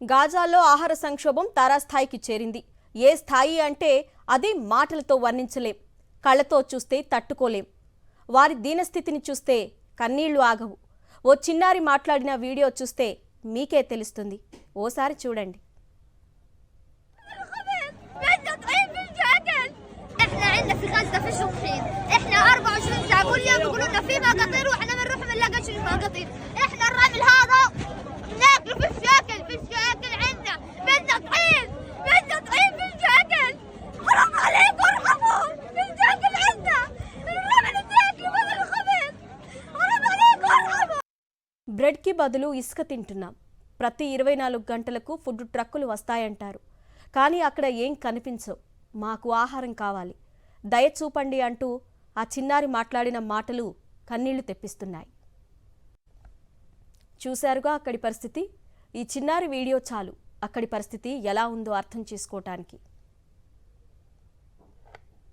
గాజాలో ఆహార సంక్షోభం తారాస్థాయికి చేరింది. ఏ స్థాయి అంటే అది మాటలతో వర్ణించలేం, కళ్ళతో చూస్తే తట్టుకోలేం. వారి దీనస్థితిని చూస్తే కన్నీళ్లు ఆగవు. ఓ చిన్నారి మాట్లాడిన వీడియో చూస్తే మీకే తెలుస్తుంది. ఓసారి చూడండి. బ్రెడ్కి బదులు ఇసుక తింటున్నాం. ప్రతి 24 గంటలకు ఫుడ్ ట్రక్కులు వస్తాయంటారు, కానీ అక్కడ ఏం కనిపించవు. మాకు ఆహారం కావాలి, దయ చూపండి అంటూ ఆ చిన్నారి మాట్లాడిన మాటలు కన్నీళ్లు తెప్పిస్తున్నాయి. చూశారుగా అక్కడి పరిస్థితి. ఈ చిన్నారి వీడియో చాలు అక్కడి పరిస్థితి ఎలా ఉందో అర్థం చేసుకోవటానికి.